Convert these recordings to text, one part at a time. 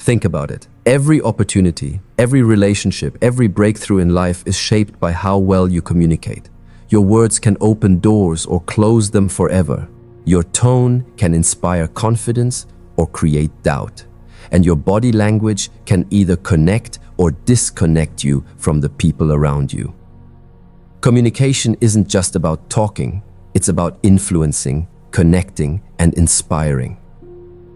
Think about it. Every opportunity, every relationship, every breakthrough in life is shaped by how well you communicate. Your words can open doors or close them forever. Your tone can inspire confidence or create doubt. And your body language can either connect or disconnect you from the people around you. Communication isn't just about talking, it's about influencing, connecting, and inspiring.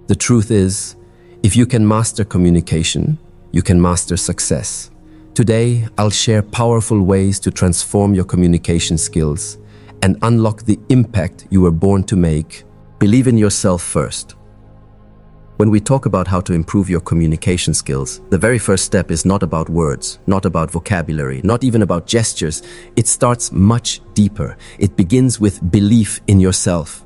The truth is, if you can master communication, you can master success. Today, I'll share powerful ways to transform your communication skills and unlock the impact you were born to make. Believe in yourself first. When we talk about how to improve your communication skills, the very first step is not about words, not about vocabulary, not even about gestures. It starts much deeper. It begins with belief in yourself.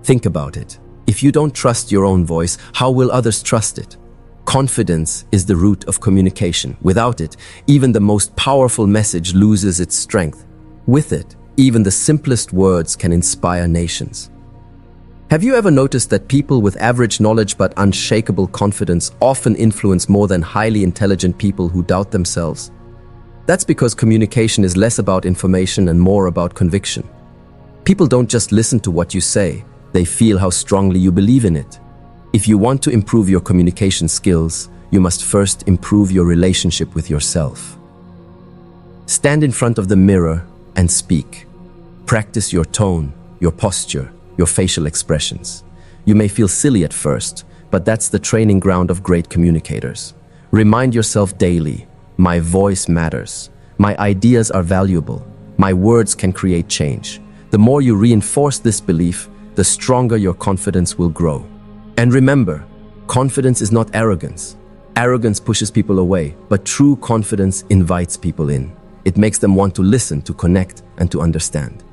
Think about it. If you don't trust your own voice, how will others trust it? Confidence is the root of communication. Without it, even the most powerful message loses its strength. With it, even the simplest words can inspire nations. Have you ever noticed that people with average knowledge but unshakable confidence often influence more than highly intelligent people who doubt themselves? That's because communication is less about information and more about conviction. People don't just listen to what you say, they feel how strongly you believe in it. If you want to improve your communication skills, you must first improve your relationship with yourself. Stand in front of the mirror and speak. Practice your tone, your posture, your facial expressions. You may feel silly at first, but that's the training ground of great communicators. Remind yourself daily, my voice matters. My ideas are valuable. My words can create change. The more you reinforce this belief, the stronger your confidence will grow. And remember, confidence is not arrogance. Arrogance pushes people away, but true confidence invites people in. It makes them want to listen, to connect, and to understand.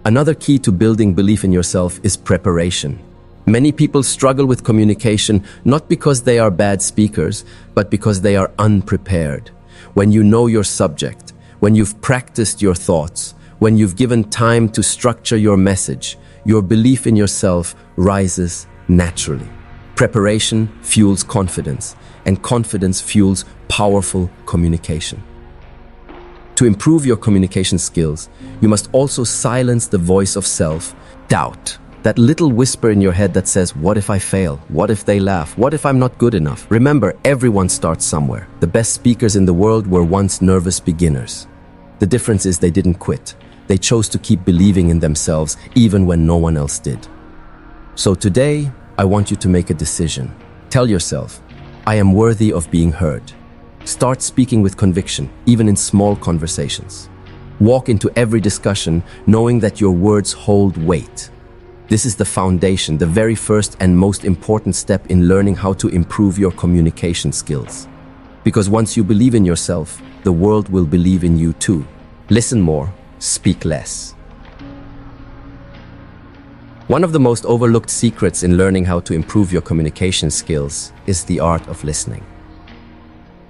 Another key to building belief in yourself is preparation. Many people struggle with communication not because they are bad speakers, but because they are unprepared. When you know your subject, when you've practiced your thoughts, when you've given time to structure your message, your belief in yourself rises naturally. Preparation fuels confidence, and confidence fuels powerful communication. To improve your communication skills, you must also silence the voice of self-doubt. That little whisper in your head that says, what if I fail? What if they laugh? What if I'm not good enough? Remember, everyone starts somewhere. The best speakers in the world were once nervous beginners. The difference is they didn't quit. They chose to keep believing in themselves even when no one else did. So today, I want you to make a decision. Tell yourself, I am worthy of being heard. Start speaking with conviction, even in small conversations. Walk into every discussion knowing that your words hold weight. This is the foundation, the very first and most important step in learning how to improve your communication skills. Because once you believe in yourself, the world will believe in you too. Listen more, speak less. One of the most overlooked secrets in learning how to improve your communication skills is the art of listening.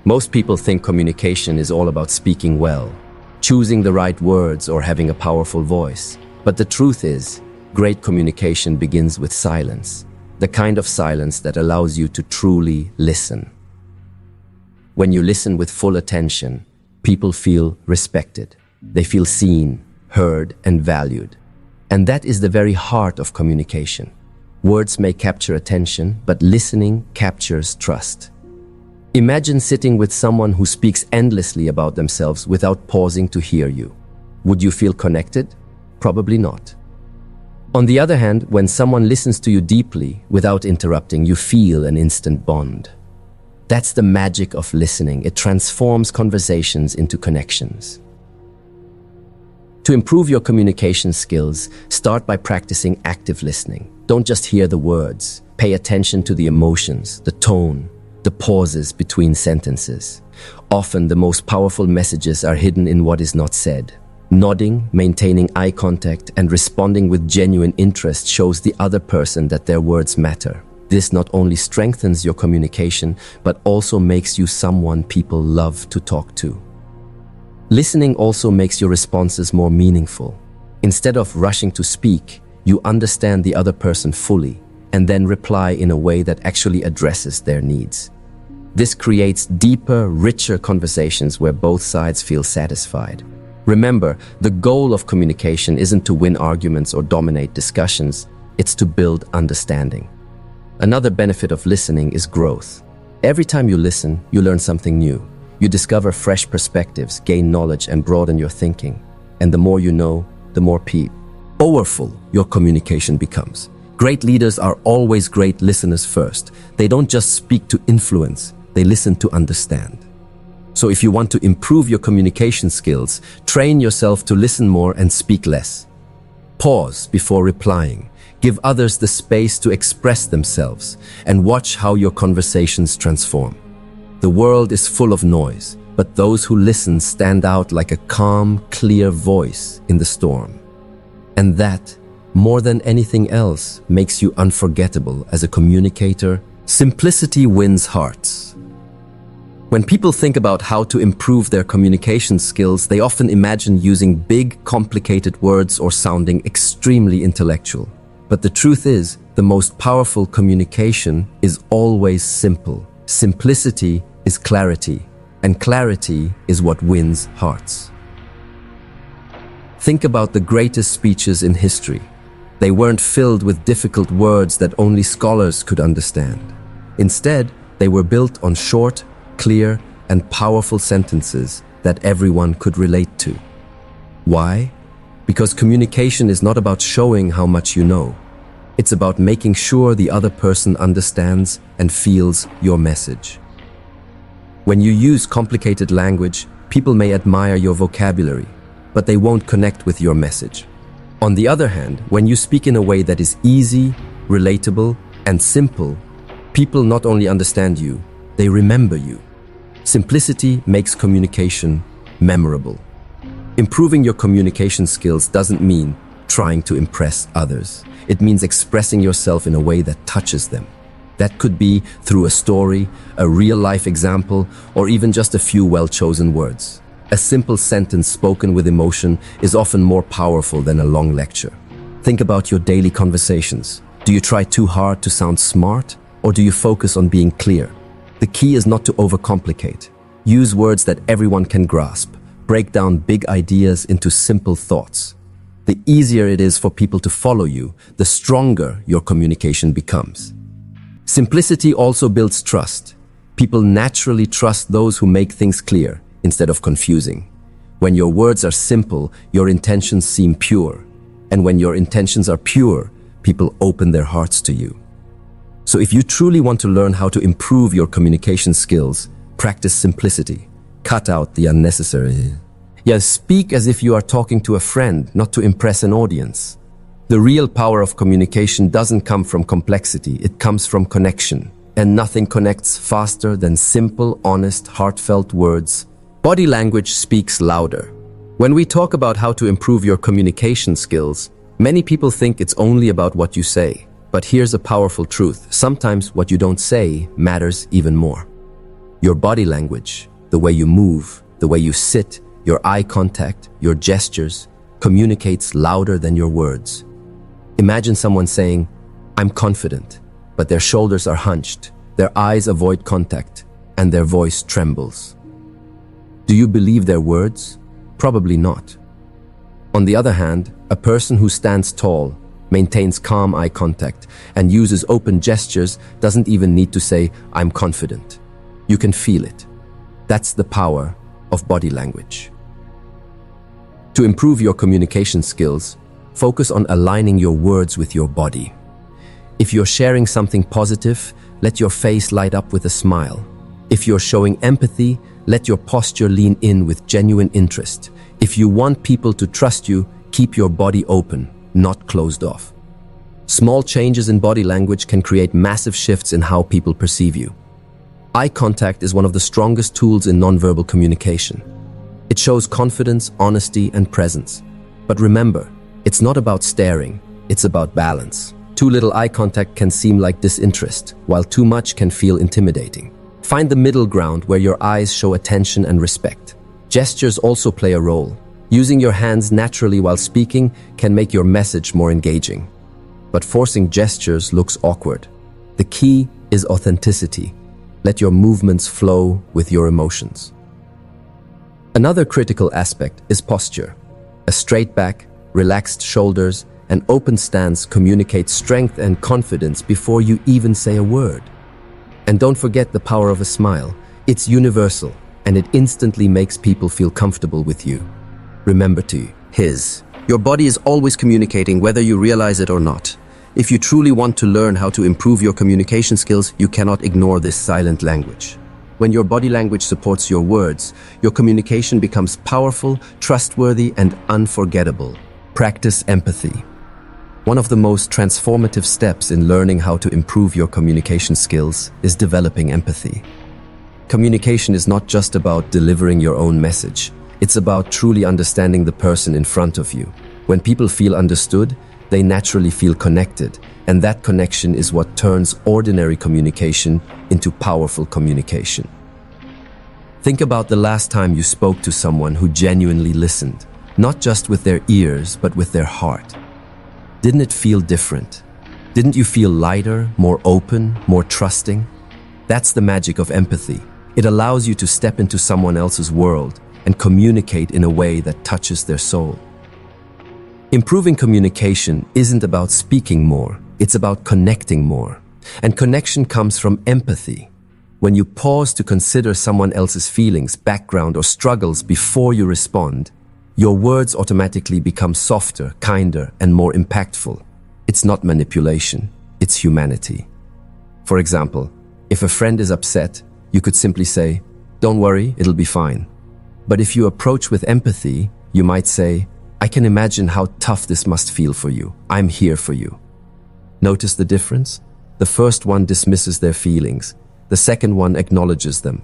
Most people think communication is all about speaking well, choosing the right words, or having a powerful voice. But the truth is, great communication begins with silence, the kind of silence that allows you to truly listen. When you listen with full attention, people feel respected. They feel seen, heard, and valued. And that is the very heart of communication. Words may capture attention, but listening captures trust. Imagine sitting with someone who speaks endlessly about themselves without pausing to hear you. Would you feel connected? Probably not. On the other hand, when someone listens to you deeply, without interrupting, you feel an instant bond. That's the magic of listening. It transforms conversations into connections. To improve your communication skills, start by practicing active listening. Don't just hear the words. Pay attention to the emotions, the tone, the pauses between sentences. Often, the most powerful messages are hidden in what is not said. Nodding, maintaining eye contact, and responding with genuine interest shows the other person that their words matter. This not only strengthens your communication, but also makes you someone people love to talk to. Listening also makes your responses more meaningful. Instead of rushing to speak, you understand the other person fully and then reply in a way that actually addresses their needs. This creates deeper, richer conversations where both sides feel satisfied. Remember, the goal of communication isn't to win arguments or dominate discussions, it's to build understanding. Another benefit of listening is growth. Every time you listen, you learn something new. You discover fresh perspectives, gain knowledge, and broaden your thinking. And the more you know, the more powerful your communication becomes. Great leaders are always great listeners first. They don't just speak to influence, they listen to understand. So if you want to improve your communication skills, train yourself to listen more and speak less. Pause before replying. Give others the space to express themselves, and watch how your conversations transform. The world is full of noise, but those who listen stand out like a calm, clear voice in the storm. And that, more than anything else, makes you unforgettable as a communicator. Simplicity wins hearts. When people think about how to improve their communication skills, they often imagine using big, complicated words or sounding extremely intellectual. But the truth is, the most powerful communication is always simple. Simplicity is clarity, and clarity is what wins hearts. Think about the greatest speeches in history. They weren't filled with difficult words that only scholars could understand. Instead, they were built on short, clear, and powerful sentences that everyone could relate to. Why? Because communication is not about showing how much you know. It's about making sure the other person understands and feels your message. When you use complicated language, people may admire your vocabulary, but they won't connect with your message. On the other hand, when you speak in a way that is easy, relatable, and simple, people not only understand you, they remember you. Simplicity makes communication memorable. Improving your communication skills doesn't mean trying to impress others. It means expressing yourself in a way that touches them. That could be through a story, a real-life example, or even just a few well-chosen words. A simple sentence spoken with emotion is often more powerful than a long lecture. Think about your daily conversations. Do you try too hard to sound smart, or do you focus on being clear? The key is not to overcomplicate. Use words that everyone can grasp. Break down big ideas into simple thoughts. The easier it is for people to follow you, the stronger your communication becomes. Simplicity also builds trust. People naturally trust those who make things clear instead of confusing. When your words are simple, your intentions seem pure. And when your intentions are pure, people open their hearts to you. So if you truly want to learn how to improve your communication skills, practice simplicity. Cut out the unnecessary. Speak as if you are talking to a friend, not to impress an audience. The real power of communication doesn't come from complexity, it comes from connection. And nothing connects faster than simple, honest, heartfelt words. Body language speaks louder. When we talk about how to improve your communication skills, many people think it's only about what you say. But here's a powerful truth. Sometimes what you don't say matters even more. Your body language, the way you move, the way you sit, your eye contact, your gestures, communicates louder than your words. Imagine someone saying, "I'm confident," but their shoulders are hunched, their eyes avoid contact, and their voice trembles. Do you believe their words? Probably not. On the other hand, a person who stands tall, maintains calm eye contact, and uses open gestures doesn't even need to say, "I'm confident." You can feel it. That's the power of body language. To improve your communication skills, focus on aligning your words with your body. If you're sharing something positive, let your face light up with a smile. If you're showing empathy, let your posture lean in with genuine interest. If you want people to trust you, keep your body open, not closed off. Small changes in body language can create massive shifts in how people perceive you. Eye contact is one of the strongest tools in nonverbal communication. It shows confidence, honesty, and presence. But remember, it's not about staring, it's about balance. Too little eye contact can seem like disinterest, while too much can feel intimidating. Find the middle ground where your eyes show attention and respect. Gestures also play a role. Using your hands naturally while speaking can make your message more engaging. But forcing gestures looks awkward. The key is authenticity. Let your movements flow with your emotions. Another critical aspect is posture. A straight back, relaxed shoulders, and open stance communicate strength and confidence before you even say a word. And don't forget the power of a smile. It's universal, and it instantly makes people feel comfortable with you. Remember to his. Your body is always communicating whether you realize it or not. If you truly want to learn how to improve your communication skills, you cannot ignore this silent language. When your body language supports your words, your communication becomes powerful, trustworthy, and unforgettable. Practice empathy. One of the most transformative steps in learning how to improve your communication skills is developing empathy. Communication is not just about delivering your own message. It's about truly understanding the person in front of you. When people feel understood, they naturally feel connected, and that connection is what turns ordinary communication into powerful communication. Think about the last time you spoke to someone who genuinely listened, not just with their ears, but with their heart. Didn't it feel different? Didn't you feel lighter, more open, more trusting? That's the magic of empathy. It allows you to step into someone else's world and communicate in a way that touches their soul. Improving communication isn't about speaking more, it's about connecting more. And connection comes from empathy. When you pause to consider someone else's feelings, background, or struggles before you respond, your words automatically become softer, kinder, and more impactful. It's not manipulation, it's humanity. For example, if a friend is upset, you could simply say, "Don't worry, it'll be fine." But if you approach with empathy, you might say, "I can imagine how tough this must feel for you. I'm here for you." Notice the difference? The first one dismisses their feelings. The second one acknowledges them.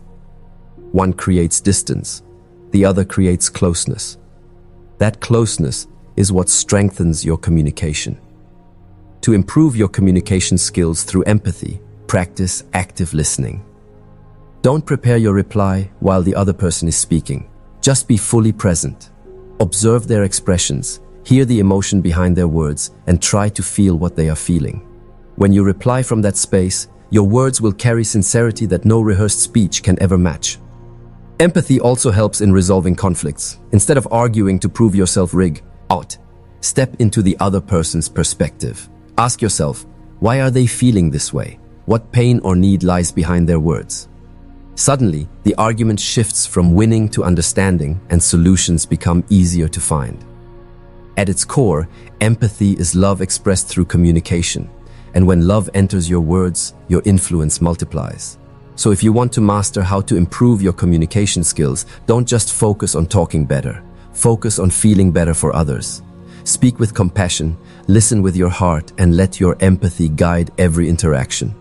One creates distance. The other creates closeness. That closeness is what strengthens your communication. To improve your communication skills through empathy, practice active listening. Don't prepare your reply while the other person is speaking. Just be fully present. Observe their expressions, hear the emotion behind their words, and try to feel what they are feeling. When you reply from that space, your words will carry sincerity that no rehearsed speech can ever match. Empathy also helps in resolving conflicts. Instead of arguing to prove yourself out, step into the other person's perspective. Ask yourself, why are they feeling this way? What pain or need lies behind their words? Suddenly, the argument shifts from winning to understanding, and solutions become easier to find. At its core, empathy is love expressed through communication. And when love enters your words, your influence multiplies. So if you want to master how to improve your communication skills, don't just focus on talking better. Focus on feeling better for others. Speak with compassion, listen with your heart, and let your empathy guide every interaction.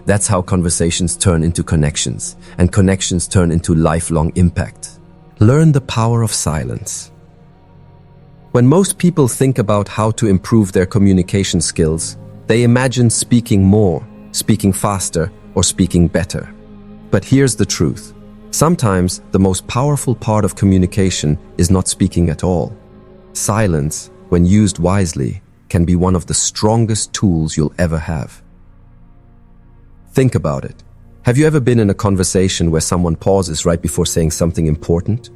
That's how conversations turn into connections, and connections turn into lifelong impact. Learn the power of silence. When most people think about how to improve their communication skills, they imagine speaking more, speaking faster, or speaking better. But here's the truth. Sometimes the most powerful part of communication is not speaking at all. Silence, when used wisely, can be one of the strongest tools you'll ever have. Think about it. Have you ever been in a conversation where someone pauses right before saying something important?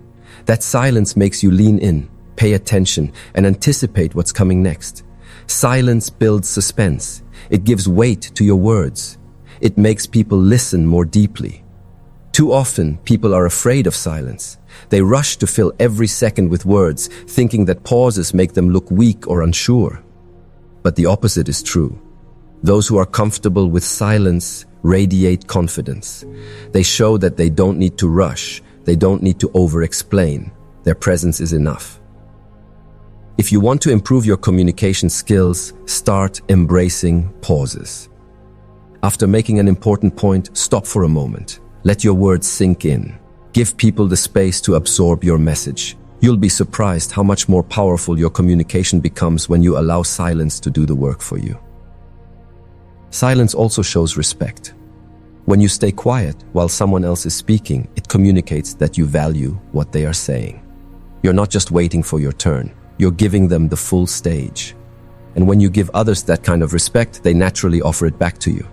That silence makes you lean in, pay attention, and anticipate what's coming next. Silence builds suspense. It gives weight to your words. It makes people listen more deeply. Too often, people are afraid of silence. They rush to fill every second with words, thinking that pauses make them look weak or unsure. But the opposite is true. Those who are comfortable with silence radiate confidence. They show that they don't need to rush. They don't need to over-explain. Their presence is enough. If you want to improve your communication skills, start embracing pauses. After making an important point, stop for a moment. Let your words sink in. Give people the space to absorb your message. You'll be surprised how much more powerful your communication becomes when you allow silence to do the work for you. Silence also shows respect. When you stay quiet while someone else is speaking, it communicates that you value what they are saying. You're not just waiting for your turn. You're giving them the full stage. And when you give others that kind of respect, they naturally offer it back to you.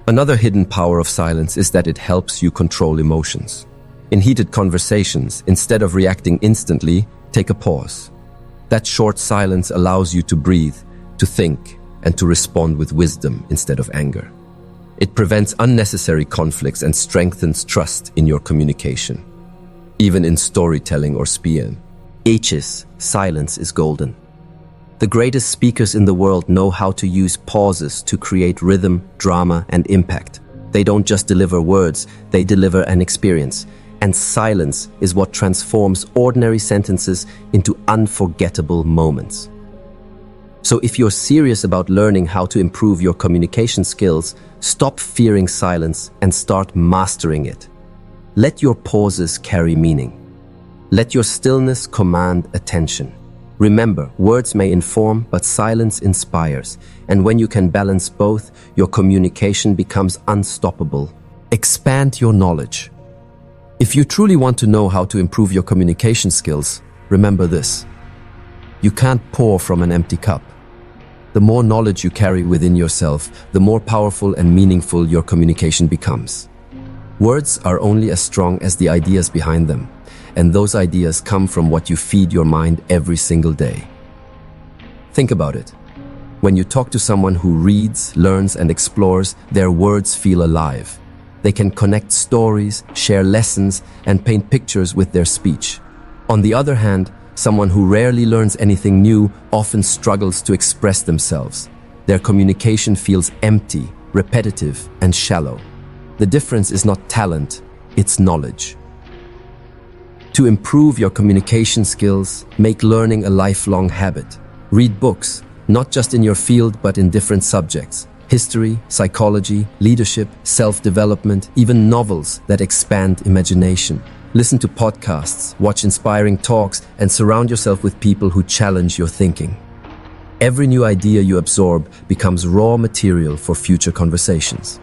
Another hidden power of silence is that it helps you control emotions. In heated conversations, instead of reacting instantly, take a pause. That short silence allows you to breathe, to think, and to respond with wisdom instead of anger. It prevents unnecessary conflicts and strengthens trust in your communication. Even in storytelling or speeches, silence is golden. The greatest speakers in the world know how to use pauses to create rhythm, drama, and impact. They don't just deliver words, they deliver an experience. And silence is what transforms ordinary sentences into unforgettable moments. So if you're serious about learning how to improve your communication skills, stop fearing silence and start mastering it. Let your pauses carry meaning. Let your stillness command attention. Remember, words may inform, but silence inspires. And when you can balance both, your communication becomes unstoppable. Expand your knowledge. If you truly want to know how to improve your communication skills, remember this. You can't pour from an empty cup. The more knowledge you carry within yourself, the more powerful and meaningful your communication becomes. Words are only as strong as the ideas behind them. And those ideas come from what you feed your mind every single day. Think about it. When you talk to someone who reads, learns, and explores, their words feel alive. They can connect stories, share lessons, and paint pictures with their speech. On the other hand, someone who rarely learns anything new often struggles to express themselves. Their communication feels empty, repetitive, and shallow. The difference is not talent, it's knowledge. To improve your communication skills, make learning a lifelong habit. Read books, not just in your field but in different subjects. History, psychology, leadership, self-development, even novels that expand imagination. Listen to podcasts, watch inspiring talks, and surround yourself with people who challenge your thinking. Every new idea you absorb becomes raw material for future conversations.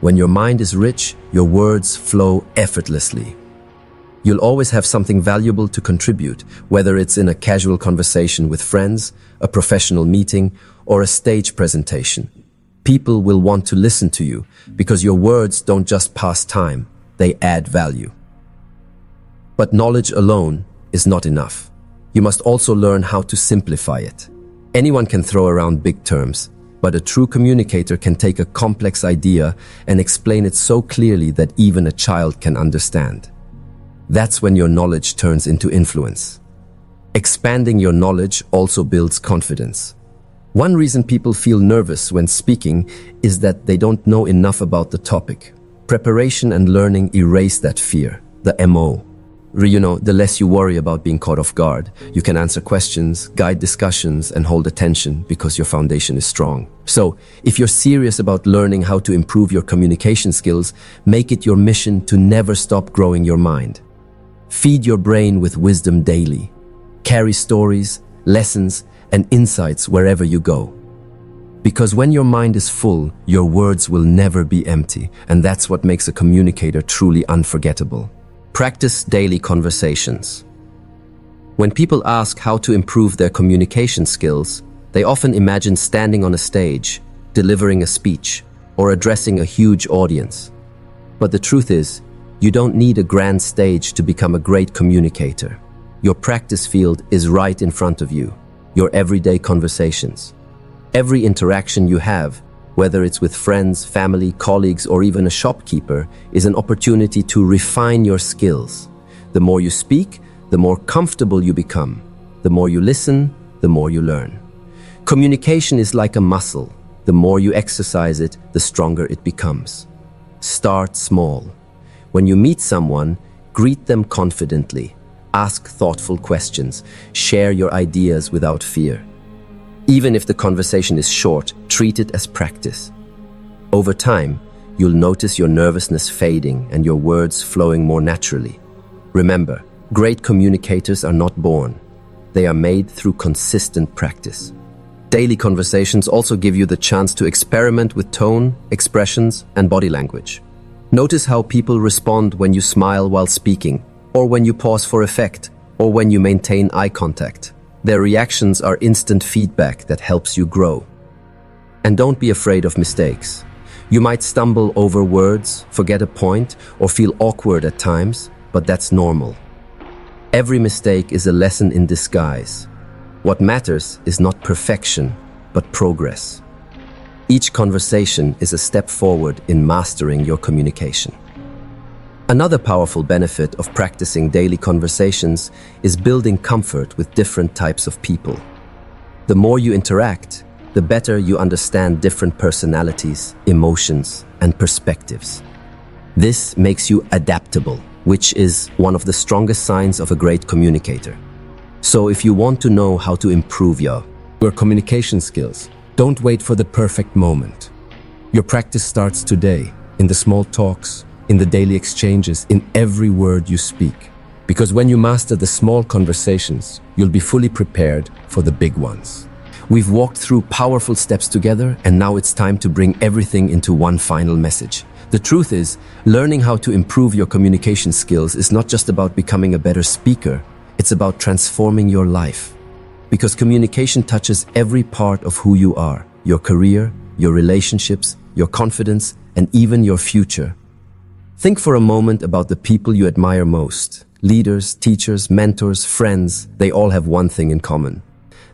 When your mind is rich, your words flow effortlessly. You'll always have something valuable to contribute, whether it's in a casual conversation with friends, a professional meeting, or a stage presentation. People will want to listen to you because your words don't just pass time, they add value. But knowledge alone is not enough. You must also learn how to simplify it. Anyone can throw around big terms, but a true communicator can take a complex idea and explain it so clearly that even a child can understand. That's when your knowledge turns into influence. Expanding your knowledge also builds confidence. One reason people feel nervous when speaking is that they don't know enough about the topic. Preparation and learning erase that fear, the MO. The less you worry about being caught off guard, you can answer questions, guide discussions, and hold attention because your foundation is strong. So, if you're serious about learning how to improve your communication skills, make it your mission to never stop growing your mind. Feed your brain with wisdom daily. Carry stories, lessons, and insights wherever you go. Because when your mind is full, your words will never be empty, and that's what makes a communicator truly unforgettable. Practice daily conversations. When people ask how to improve their communication skills, they often imagine standing on a stage, delivering a speech, or addressing a huge audience. But the truth is, you don't need a grand stage to become a great communicator. Your practice field is right in front of you, your everyday conversations. Every interaction you have, whether it's with friends, family, colleagues, or even a shopkeeper, is an opportunity to refine your skills. The more you speak, the more comfortable you become. The more you listen, the more you learn. Communication is like a muscle. The more you exercise it, the stronger it becomes. Start small. When you meet someone, greet them confidently. Ask thoughtful questions. Share your ideas without fear. Even if the conversation is short, treat it as practice. Over time, you'll notice your nervousness fading and your words flowing more naturally. Remember, great communicators are not born. They are made through consistent practice. Daily conversations also give you the chance to experiment with tone, expressions, and body language. Notice how people respond when you smile while speaking, or when you pause for effect, or when you maintain eye contact. Their reactions are instant feedback that helps you grow. And don't be afraid of mistakes. You might stumble over words, forget a point, or feel awkward at times, but that's normal. Every mistake is a lesson in disguise. What matters is not perfection, but progress. Each conversation is a step forward in mastering your communication. Another powerful benefit of practicing daily conversations is building comfort with different types of people. The more you interact, the better you understand different personalities, emotions, and perspectives. This makes you adaptable, which is one of the strongest signs of a great communicator. So if you want to know how to improve your communication skills, don't wait for the perfect moment. Your practice starts today, in the small talks, in the daily exchanges, in every word you speak. Because when you master the small conversations, you'll be fully prepared for the big ones. We've walked through powerful steps together, and now it's time to bring everything into one final message. The truth is, learning how to improve your communication skills is not just about becoming a better speaker, it's about transforming your life. Because communication touches every part of who you are, your career, your relationships, your confidence, and even your future. Think for a moment about the people you admire most. Leaders, teachers, mentors, friends, they all have one thing in common.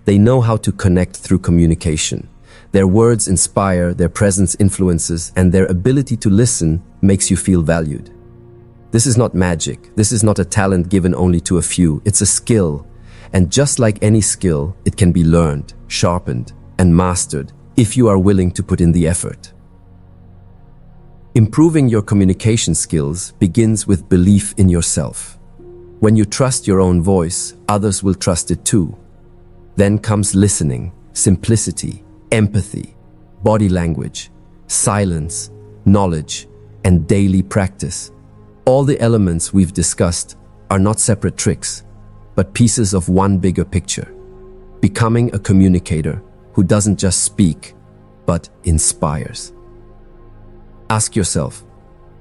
They know how to connect through communication. Their words inspire, their presence influences, and their ability to listen makes you feel valued. This is not magic. This is not a talent given only to a few. It's a skill. And just like any skill, it can be learned, sharpened, and mastered if you are willing to put in the effort. Improving your communication skills begins with belief in yourself. When you trust your own voice, others will trust it too. Then comes listening, simplicity, empathy, body language, silence, knowledge, and daily practice. All the elements we've discussed are not separate tricks, but pieces of one bigger picture. Becoming a communicator who doesn't just speak, but inspires. Ask yourself,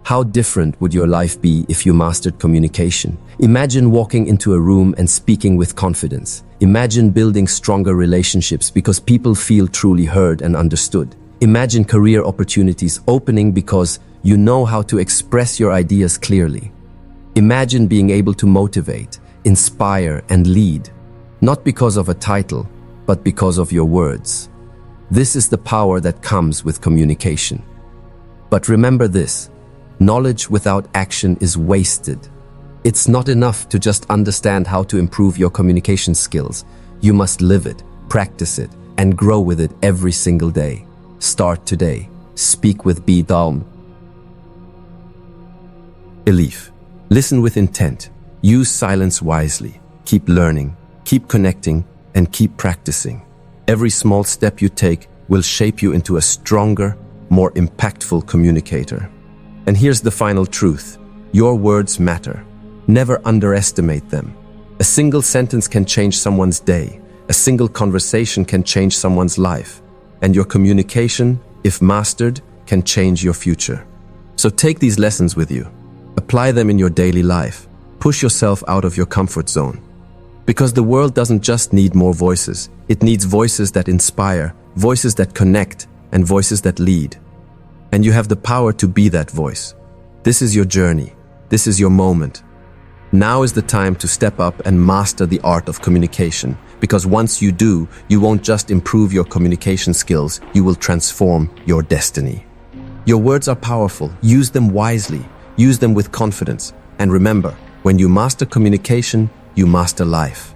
how different would your life be if you mastered communication? Imagine walking into a room and speaking with confidence. Imagine building stronger relationships because people feel truly heard and understood. Imagine career opportunities opening because you know how to express your ideas clearly. Imagine being able to motivate, inspire, and lead, not because of a title, but because of your words. This is the power that comes with communication. But remember this, knowledge without action is wasted. It's not enough to just understand how to improve your communication skills. You must live it, practice it, and grow with it every single day. Start today. Speak with Dalm. Belief. Listen with intent. Use silence wisely. Keep learning, keep connecting, and keep practicing. Every small step you take will shape you into a stronger, more impactful communicator. And here's the final truth. Your words matter. Never underestimate them. A single sentence can change someone's day. A single conversation can change someone's life. And your communication, if mastered, can change your future. So take these lessons with you. Apply them in your daily life. Push yourself out of your comfort zone. Because the world doesn't just need more voices. It needs voices that inspire, voices that connect, and voices that lead. And you have the power to be that voice. This is your journey. This is your moment. Now is the time to step up and master the art of communication. Because once you do, you won't just improve your communication skills, you will transform your destiny. Your words are powerful. Use them wisely. Use them with confidence. And remember, when you master communication, you master life.